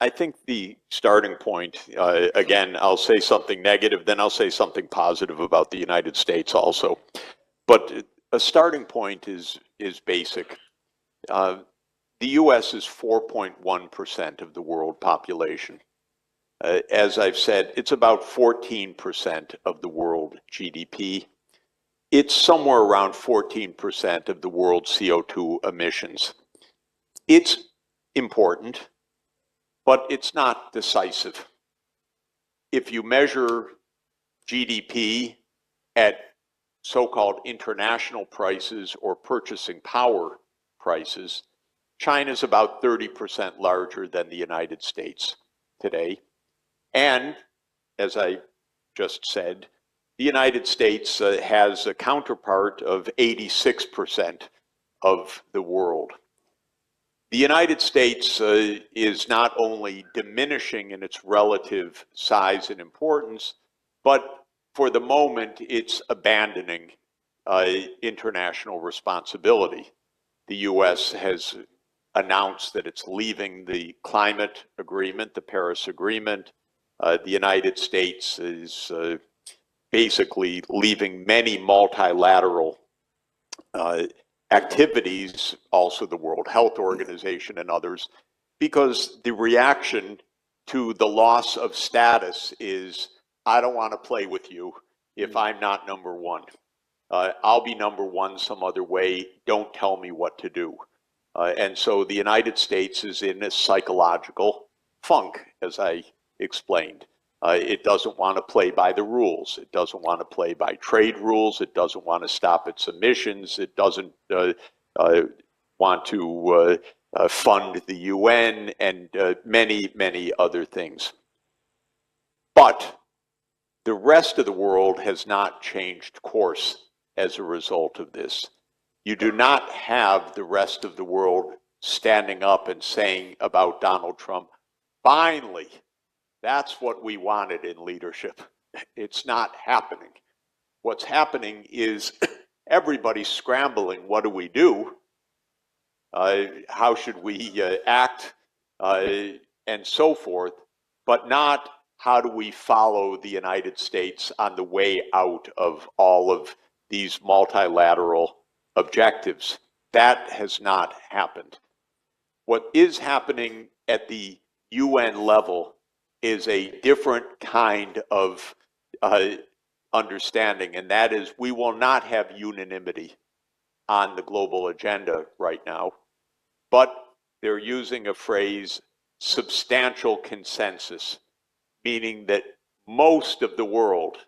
I think the starting point, again, I'll say something negative, then I'll say something positive about the United States also. But a starting point is basic. The US is 4.1% of the world population. As I've said, it's about 14% of the world GDP. It's somewhere around 14% of the world's CO2 emissions. It's important, but it's not decisive. If you measure GDP at so-called international prices or purchasing power prices, China's about 30% larger than the United States today. And as I just said, the United States has a counterpart of 86% of the world. The United States is not only diminishing in its relative size and importance, but for the moment, it's abandoning international responsibility. The US has announced that it's leaving the climate agreement, the Paris Agreement. The United States is basically leaving many multilateral activities, also the World Health Organization and others, because the reaction to the loss of status is, I don't want to play with you if I'm not number one. I'll be number one some other way. Don't tell me what to do. And so the United States is in a psychological funk, as I explained. It doesn't want to play by the rules. It doesn't want to play by trade rules. It doesn't want to stop its emissions. It doesn't want to fund the UN and many, many other things. But the rest of the world has not changed course as a result of this. You do not have the rest of the world standing up and saying about Donald Trump, finally, that's what we wanted in leadership. It's not happening. What's happening is everybody's scrambling. What do we do? How should we act? And so forth, but not how do we follow the United States on the way out of all of these multilateral objectives. That has not happened. What is happening at the UN level is a different kind of understanding, and that is we will not have unanimity on the global agenda right now, but they're using a phrase, substantial consensus, meaning that most of the world,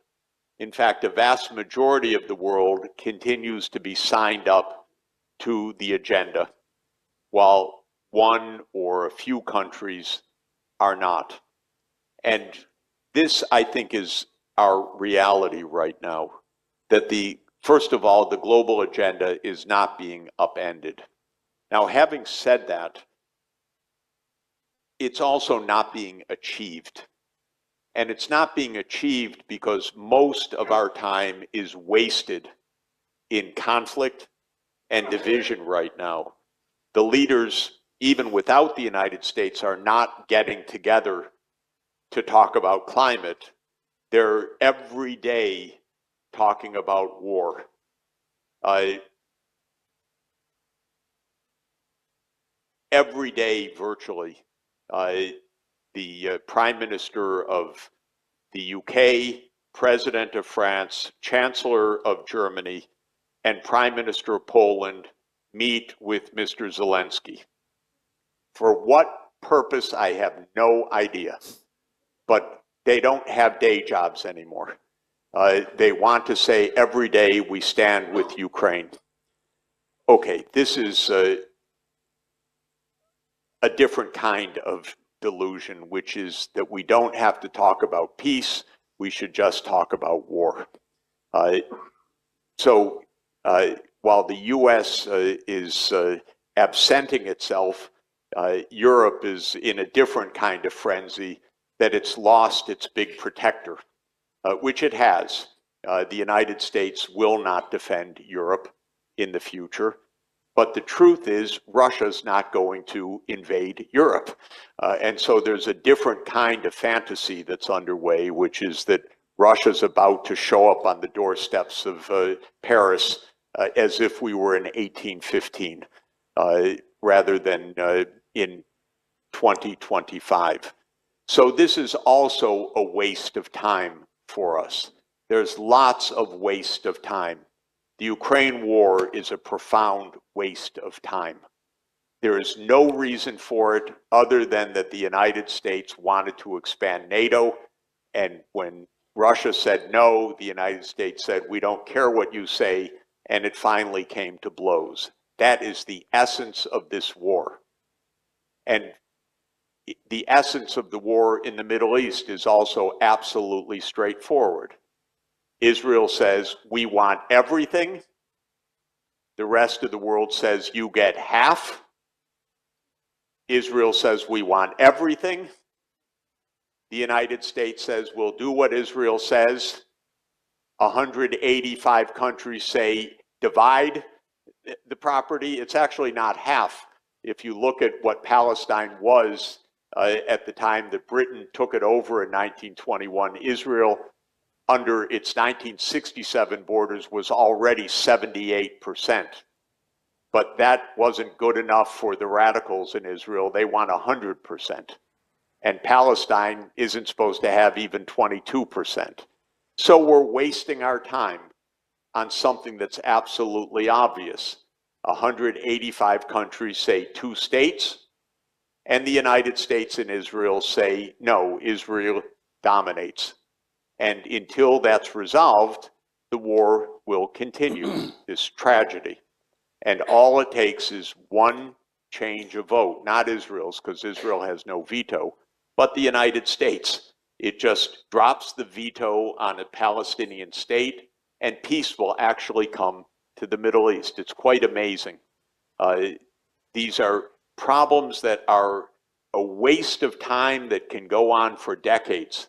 in fact, a vast majority of the world continues to be signed up to the agenda, while one or a few countries are not. And this, I think, is our reality right now, that first of all, the global agenda is not being upended. Now, having said that, it's also not being achieved. And it's not being achieved because most of our time is wasted in conflict and division right now. The leaders, even without the United States, are not getting together to talk about climate. They're every day talking about war. Every day, virtually, the Prime Minister of the UK, President of France, Chancellor of Germany, and Prime Minister of Poland meet with Mr. Zelensky. For what purpose, I have no idea. But they don't have day jobs anymore. They want to say every day we stand with Ukraine. Okay, this is a different kind of delusion, which is that we don't have to talk about peace, we should just talk about war. So while the US is absenting itself, Europe is in a different kind of frenzy, that it's lost its big protector, which it has. The United States will not defend Europe in the future. But the truth is, Russia's not going to invade Europe. And so there's a different kind of fantasy that's underway, which is that Russia's about to show up on the doorsteps of Paris as if we were in 1815, rather than in 2025. So this is also a waste of time for us. There's lots of waste of time. The Ukraine war is a profound waste of time. There is no reason for it other than that the United States wanted to expand NATO, and when Russia said no, the United States said, we don't care what you say, and it finally came to blows. That is the essence of this war. And the essence of the war in the Middle East is also absolutely straightforward. Israel says, we want everything. The rest of the world says, you get half. Israel says, we want everything. The United States says, we'll do what Israel says. 185 countries say, divide the property. It's actually not half. If you look at what Palestine was at the time that Britain took it over in 1921, Israel, under its 1967 borders, was already 78%. But that wasn't good enough for the radicals in Israel. They want 100%. And Palestine isn't supposed to have even 22%. So we're wasting our time on something that's absolutely obvious. 185 countries say 2 states, and the United States and Israel say, no, Israel dominates. And until that's resolved, the war will continue, this tragedy. And all it takes is one change of vote, not Israel's, because Israel has no veto, but the United States. It just drops the veto on a Palestinian state, and peace will actually come to the Middle East. It's quite amazing. These are problems that are a waste of time that can go on for decades.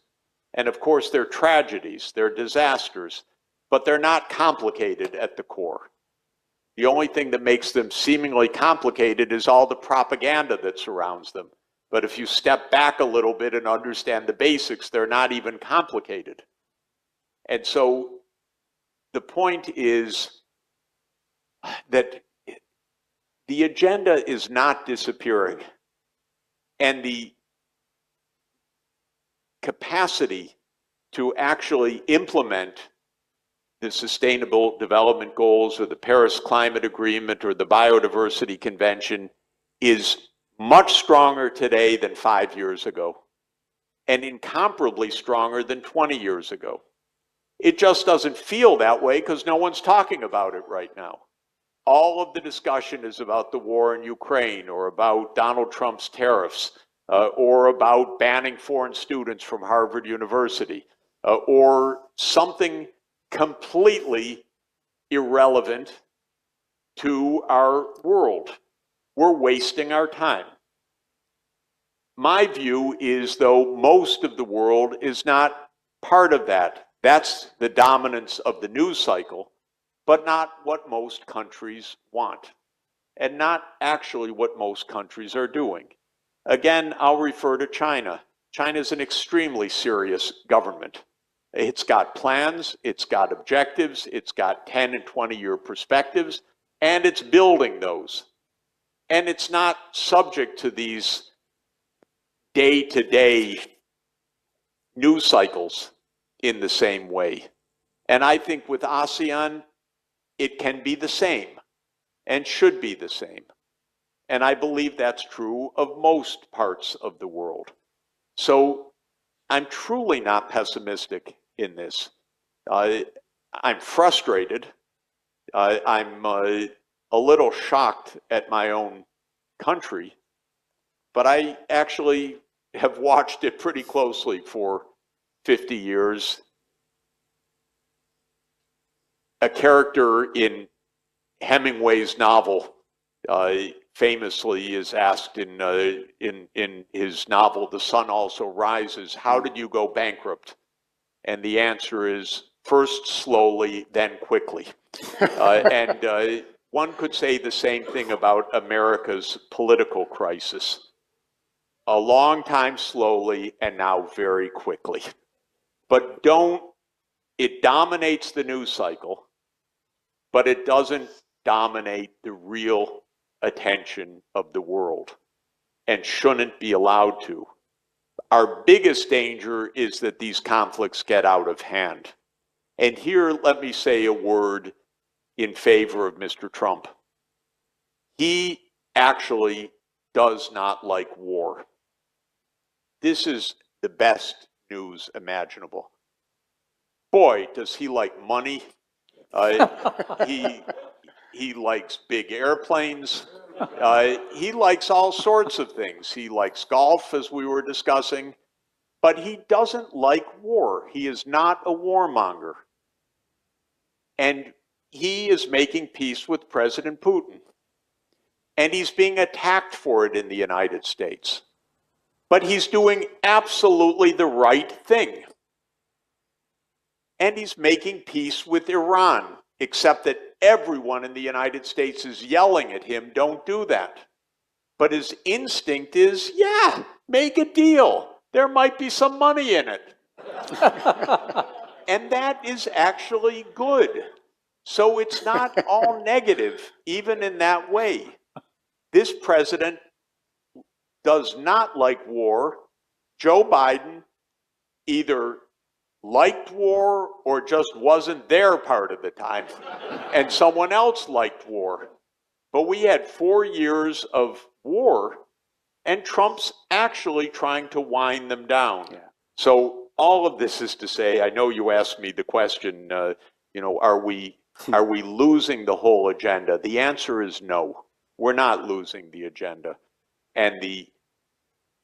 And of course, they're tragedies, they're disasters, but they're not complicated at the core. The only thing that makes them seemingly complicated is all the propaganda that surrounds them. But if you step back a little bit and understand the basics, they're not even complicated. And so the point is that the agenda is not disappearing. And the capacity to actually implement the Sustainable Development Goals or the Paris Climate Agreement or the Biodiversity Convention is much stronger today than 5 years ago, and incomparably stronger than 20 years ago. It just doesn't feel that way because no one's talking about it right now. All of the discussion is about the war in Ukraine or about Donald Trump's tariffs or about banning foreign students from Harvard University or something completely irrelevant to our world. We're wasting our time. My view is, though, most of the world is not part of that. That's the dominance of the news cycle, but not what most countries want, and not actually what most countries are doing. Again, I'll refer to China. China's an extremely serious government. It's got plans, it's got objectives, it's got 10 and 20-year perspectives, and it's building those. And it's not subject to these day-to-day news cycles in the same way. And I think with ASEAN, it can be the same and should be the same. And I believe that's true of most parts of the world. So I'm truly not pessimistic in this. I'm frustrated. I'm a little shocked at my own country, but I actually have watched it pretty closely for 50 years. A character in Hemingway's novel famously is asked in his novel, The Sun Also Rises, how did you go bankrupt? And the answer is, first slowly, then quickly. one could say the same thing about America's political crisis. A long time slowly, and now very quickly. But it dominates the news cycle, but it doesn't dominate the real attention of the world, and shouldn't be allowed to. Our biggest danger is that these conflicts get out of hand. And here, let me say a word in favor of Mr. Trump. He actually does not like war. This is the best news imaginable. Boy, does he like money. He likes big airplanes. He likes all sorts of things. He likes golf, as we were discussing, but he doesn't like war. He is not a warmonger. And he is making peace with President Putin. And he's being attacked for it in the United States. But he's doing absolutely the right thing. And he's making peace with Iran, except that everyone in the United States is yelling at him, don't do that. But his instinct is, yeah, make a deal. There might be some money in it. And that is actually good. So it's not all negative, even in that way. This president does not like war. Joe Biden either liked war or just wasn't there part of the time, and someone else liked war. But we had 4 years of war, and Trump's actually trying to wind them down. Yeah. So all of this is to say, I know you asked me the question, are we losing the whole agenda? The answer is no. We're not losing the agenda. And the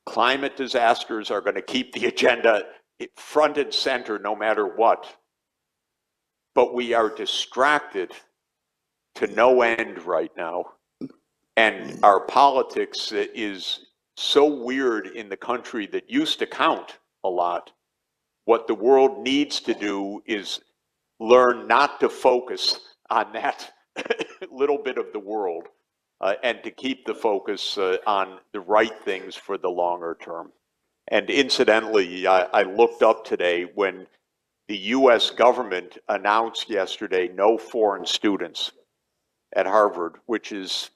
climate disasters are going to keep the agenda front and center no matter what. But we are distracted to no end right now. And our politics is so weird in the country that used to count a lot. What the world needs to do is learn not to focus on that little bit of the world and to keep the focus on the right things for the longer term. And incidentally, I looked up today when the US government announced yesterday no foreign students at Harvard, which is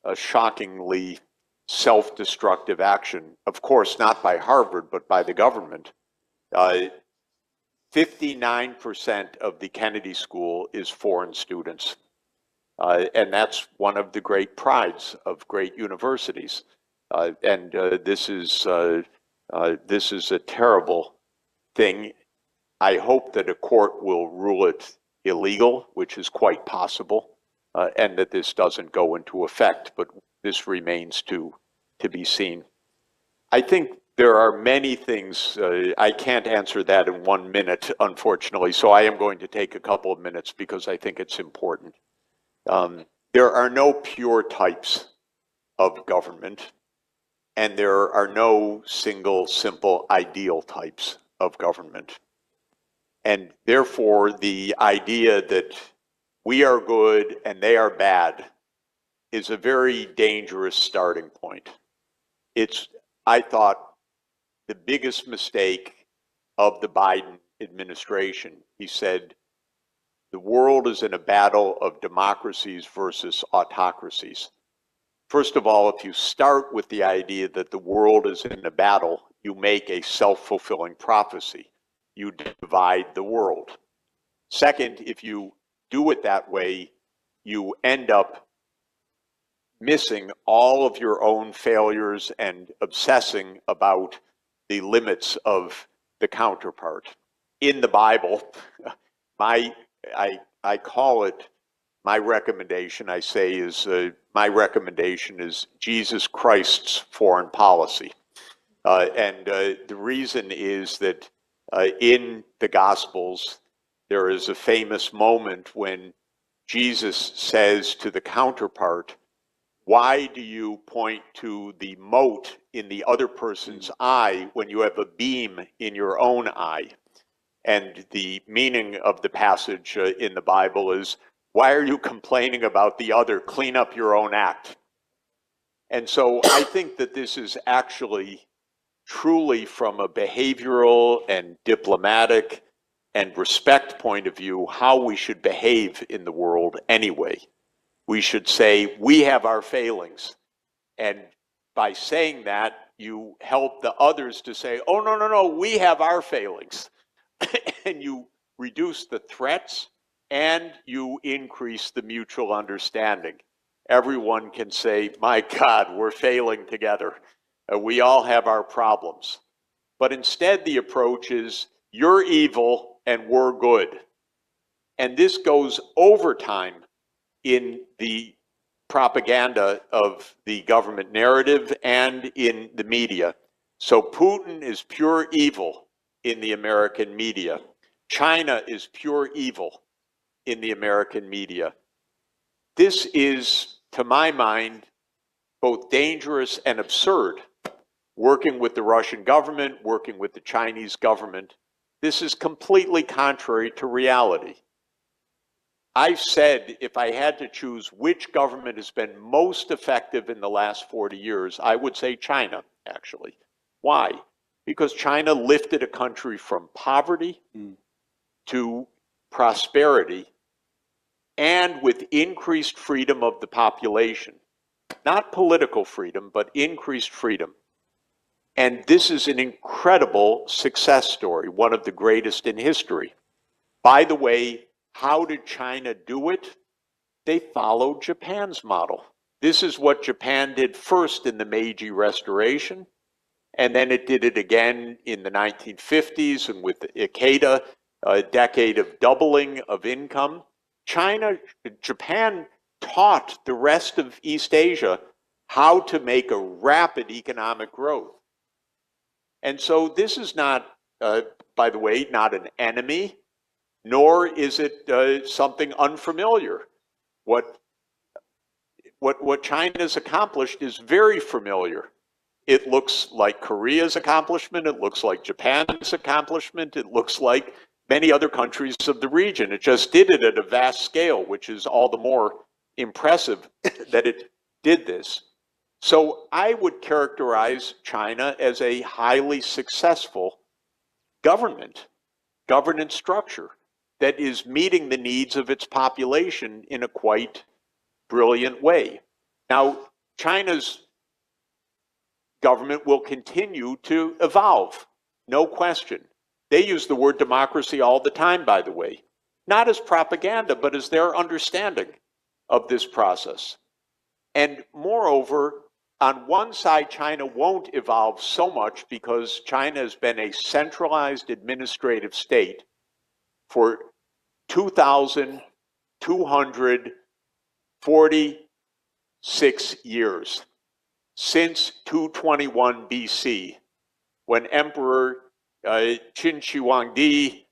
a shockingly self-destructive action. Of course, not by Harvard, but by the government. 59% of the Kennedy School is foreign students. And that's one of the great prides of great universities. This is a terrible thing. I hope that a court will rule it illegal, which is quite possible, and that this doesn't go into effect, but this remains to be seen. I think there are many things, I can't answer that in 1 minute, unfortunately, so I am going to take a couple of minutes because I think it's important. There are no pure types of government, and there are no single, simple, ideal types of government. And therefore, the idea that we are good and they are bad is a very dangerous starting point. It's, I thought, the biggest mistake of the Biden administration. He said, the world is in a battle of democracies versus autocracies. First of all, if you start with the idea that the world is in a battle, you make a self-fulfilling prophecy. You divide the world. Second, if you do it that way, you end up missing all of your own failures and obsessing about the limits of the counterpart. In the Bible, I call it, my recommendation, I say, is my recommendation is Jesus Christ's foreign policy. The reason is that in the Gospels, there is a famous moment when Jesus says to the counterpart, why do you point to the mote in the other person's eye when you have a beam in your own eye? And the meaning of the passage in the Bible is, Why are you complaining about the other? Clean up your own act. And so I think that this is actually truly from a behavioral and diplomatic and respect point of view, how we should behave in the world anyway. We should say, we have our failings. And by saying that, you help the others to say, oh, no, no, no, we have our failings. And you reduce the threats and you increase the mutual understanding. Everyone can say, my God, we're failing together. We all have our problems. But instead, the approach is, you're evil and we're good. And this goes over time in the propaganda of the government narrative and in the media. So Putin is pure evil in the American media. China is pure evil in the American media. This is, to my mind, both dangerous and absurd. Working with the Russian government, working with the Chinese government, this is completely contrary to reality. I've said if I had to choose which government has been most effective in the last 40 years, I would say China, actually. Why? Because China lifted a country from poverty to prosperity and with increased freedom of the population. Not political freedom, but increased freedom. And this is an incredible success story, one of the greatest in history. By the way, how did China do it? They followed Japan's model. This is what Japan did first in the Meiji Restoration, and then it did it again in the 1950s and with Ikeda, a decade of doubling of income. Japan taught the rest of East Asia how to make a rapid economic growth. And so this is not, by the way, not an enemy, nor is it something unfamiliar. What China's accomplished is very familiar. It looks like Korea's accomplishment, it looks like Japan's accomplishment, it looks like many other countries of the region. It just did it at a vast scale, which is all the more impressive that it did this. So I would characterize China as a highly successful governance structure that is meeting the needs of its population in a quite brilliant way. Now, China's government will continue to evolve, no question. They use the word democracy all the time, by the way, not as propaganda, but as their understanding of this process. And moreover, on one side, China won't evolve so much because China has been a centralized administrative state for 2,246 years, since 221 BC, when Emperor Qin Shi Huangdi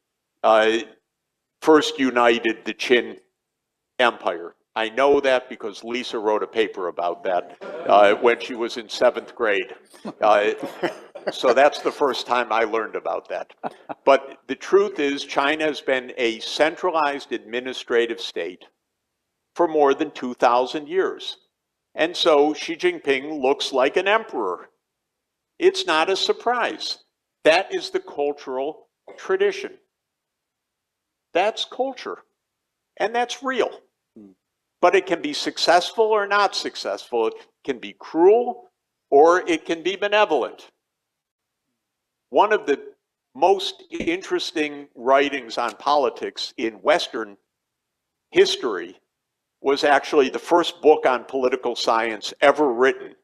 first united the Qin Empire. I know that because Lisa wrote a paper about that when she was in 7th grade. So that's the first time I learned about that. But the truth is, China has been a centralized administrative state for more than 2,000 years. And so Xi Jinping looks like an emperor. It's not a surprise. That is the cultural tradition. That's culture. And that's real. But it can be successful or not successful. It can be cruel or it can be benevolent. One of the most interesting writings on politics in Western history was actually the first book on political science ever written,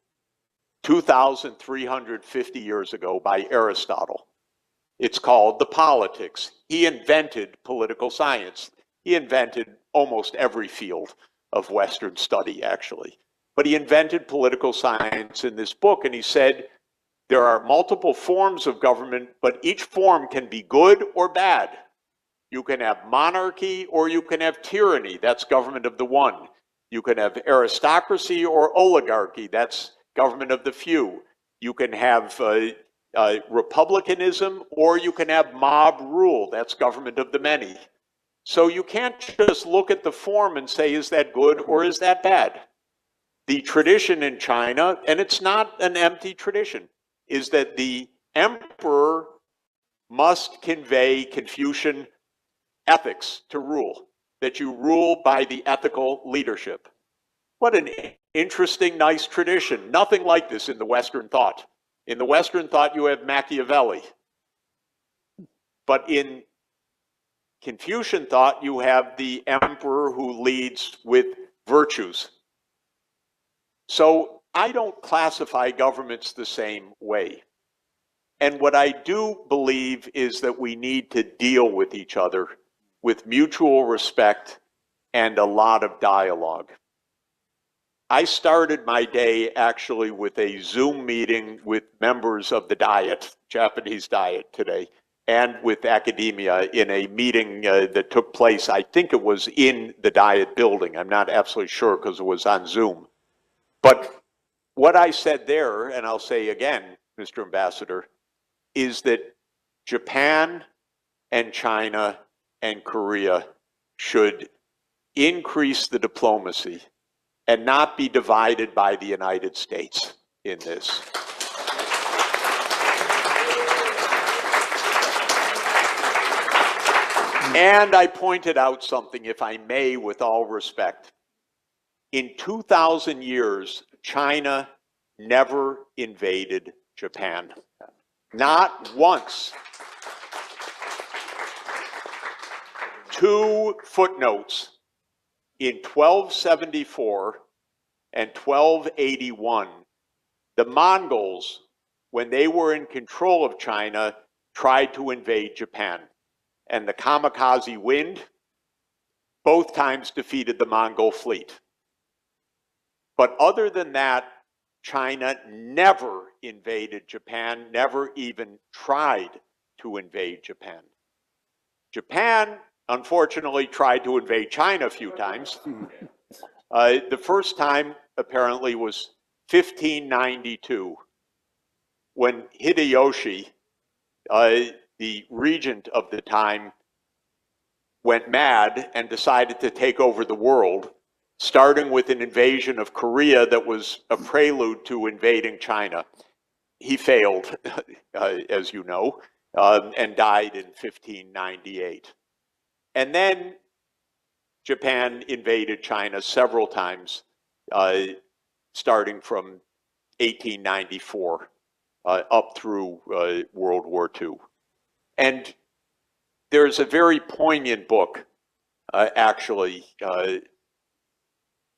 2,350 years ago, by Aristotle. It's called The Politics. He invented political science. He invented almost every field of Western study, actually. But he invented political science in this book, and he said, there are multiple forms of government, but each form can be good or bad. You can have monarchy or you can have tyranny. That's government of the one. You can have aristocracy or oligarchy. That's government of the few. You can have republicanism or you can have mob rule. That's government of the many. So you can't just look at the form and say, is that good or is that bad? The tradition in China, and it's not an empty tradition, is that the emperor must convey Confucian ethics to rule, that you rule by the ethical leadership. What an interesting, nice tradition. Nothing like this in the Western thought. In the Western thought, you have Machiavelli. But in Confucian thought, you have the emperor who leads with virtues. So I don't classify governments the same way. And what I do believe is that we need to deal with each other with mutual respect and a lot of dialogue. I started my day actually with a Zoom meeting with members of the Diet, Japanese Diet today, and with academia in a meeting that took place, I think it was in the Diet building. I'm not absolutely sure because it was on Zoom. But what I said there, and I'll say again, Mr. Ambassador, is that Japan and China and Korea should increase the diplomacy and not be divided by the United States in this. And I pointed out something, if I may, with all respect. In 2,000 years, China never invaded Japan. Not once. 2 footnotes. In 1274 and 1281, the Mongols, when they were in control of China, tried to invade Japan. And the kamikaze wind both times defeated the Mongol fleet. But other than that, China never invaded Japan, never even tried to invade Japan. Japan, unfortunately, tried to invade China a few times. The first time, apparently, was 1592, when Hideyoshi, the regent of the time, went mad and decided to take over the world, starting with an invasion of Korea that was a prelude to invading China. He failed, as you know, and died in 1598. And then Japan invaded China several times, starting from 1894 up through World War II. And there's a very poignant book, actually,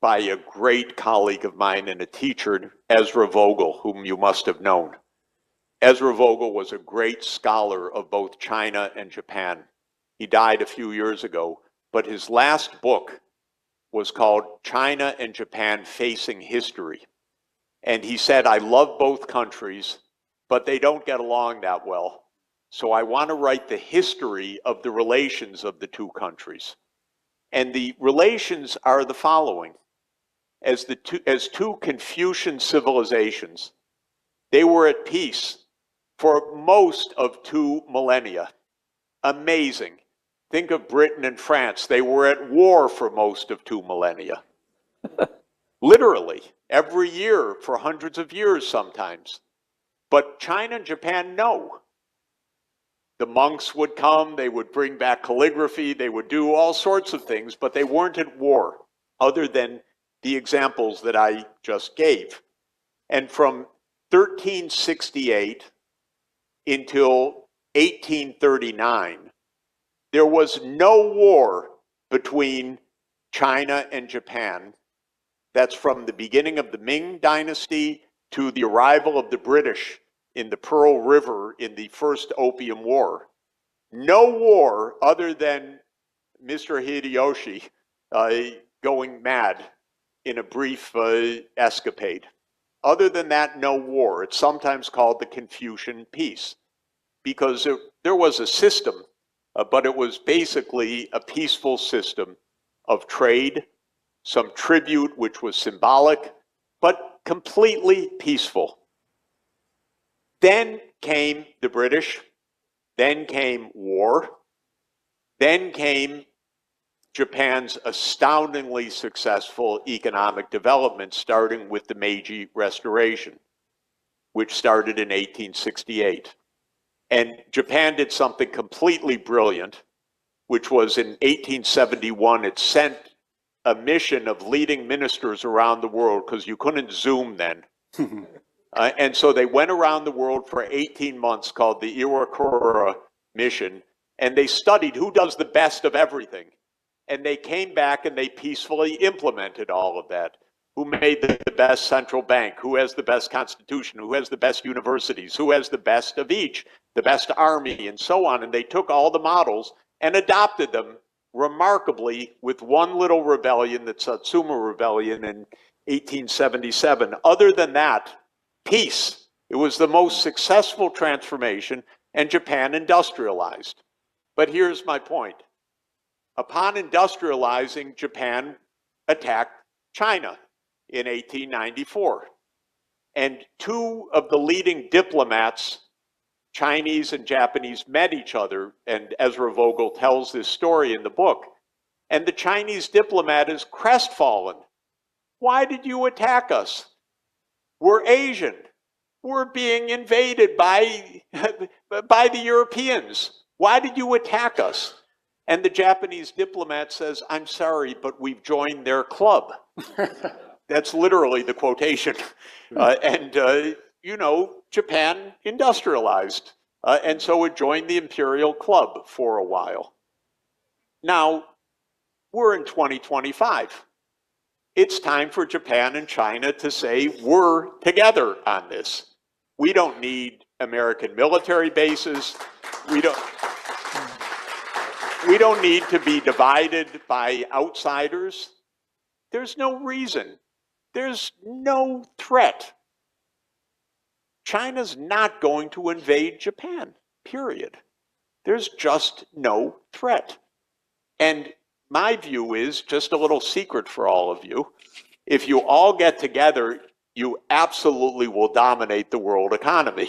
by a great colleague of mine and a teacher, Ezra Vogel, whom you must have known. Ezra Vogel was a great scholar of both China and Japan. He died a few years ago, but his last book was called China and Japan Facing History. And he said, I love both countries, but they don't get along that well. So I want to write the history of the relations of the two countries. And the relations are the following. As two Confucian civilizations, they were at peace for most of 2 millennia. Amazing. Think of Britain and France. They were at war for most of 2 millennia. Literally, every year for hundreds of years sometimes. But China and Japan, no. The monks would come, they would bring back calligraphy, they would do all sorts of things, but they weren't at war, other than the examples that I just gave. And from 1368 until 1839, there was no war between China and Japan. That's from the beginning of the Ming Dynasty to the arrival of the British in the Pearl River in the First Opium War. No war other than Mr. Hideyoshi going mad in a brief escapade. Other than that, no war. It's sometimes called the Confucian peace because there was a system, but it was basically a peaceful system of trade, some tribute which was symbolic, but completely peaceful. Then came the British, then came war, then came Japan's astoundingly successful economic development, starting with the Meiji Restoration, which started in 1868. And Japan did something completely brilliant, which was in 1871, it sent a mission of leading ministers around the world, because you couldn't Zoom then. And so they went around the world for 18 months, called the Iwakura mission, and they studied who does the best of everything. And they came back and they peacefully implemented all of that. Who made the best central bank? Who has the best constitution? Who has the best universities? Who has the best of each? The best army, and so on. And they took all the models and adopted them remarkably, with one little rebellion, the Satsuma Rebellion in 1877. Other than that, peace. It was the most successful transformation, and Japan industrialized. But here's my point. Upon industrializing, Japan attacked China in 1894. And two of the leading diplomats, Chinese and Japanese, met each other, and Ezra Vogel tells this story in the book. And the Chinese diplomat is crestfallen. Why did you attack us? We're Asian. We're being invaded by the Europeans. Why did you attack us? And the Japanese diplomat says, I'm sorry, but we've joined their club. That's literally the quotation. You know, Japan industrialized. And so it joined the imperial club for a while. Now, we're in 2025. It's time for Japan and China to say, we're together on this. We don't need American military bases. We don't need to be divided by outsiders. There's no reason. There's no threat. China's not going to invade Japan, period. There's just no threat. And my view is, just a little secret for all of you, if you all get together, you absolutely will dominate the world economy.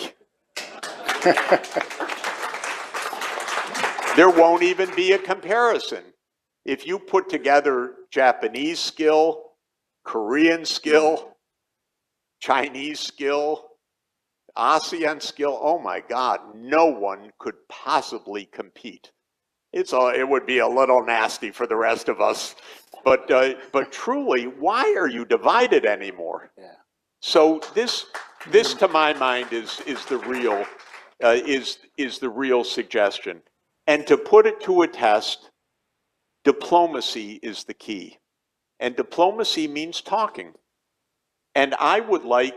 There won't even be a comparison. If you put together Japanese skill, Korean skill, Chinese skill, ASEAN skill, oh my God, no one could possibly compete. It would be a little nasty for the rest of us, but truly, why are you divided anymore? Yeah. So this to my mind is the real suggestion, and to put it to a test, diplomacy is the key, and diplomacy means talking. And I would like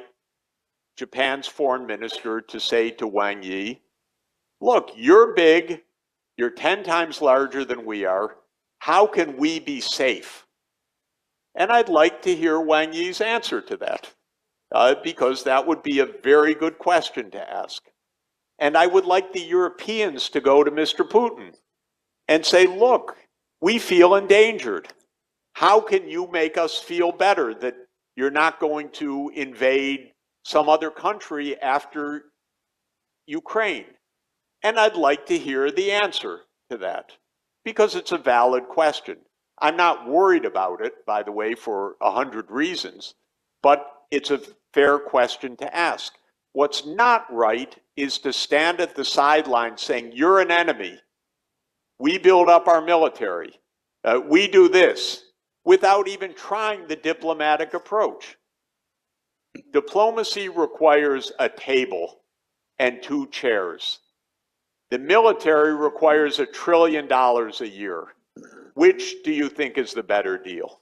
Japan's foreign minister to say to Wang Yi, look, you're big. You're 10 times larger than we are. How can we be safe? And I'd like to hear Wang Yi's answer to that, because that would be a very good question to ask. And I would like the Europeans to go to Mr. Putin and say, look, we feel endangered. How can you make us feel better that you're not going to invade some other country after Ukraine? And I'd like to hear the answer to that, because it's a valid question. I'm not worried about it, by the way, for 100 reasons, but it's a fair question to ask. What's not right is to stand at the sidelines saying, you're an enemy. We build up our military. We do this, without even trying the diplomatic approach. Diplomacy requires a table and 2 chairs. The military requires $1 trillion a year. Which do you think is the better deal?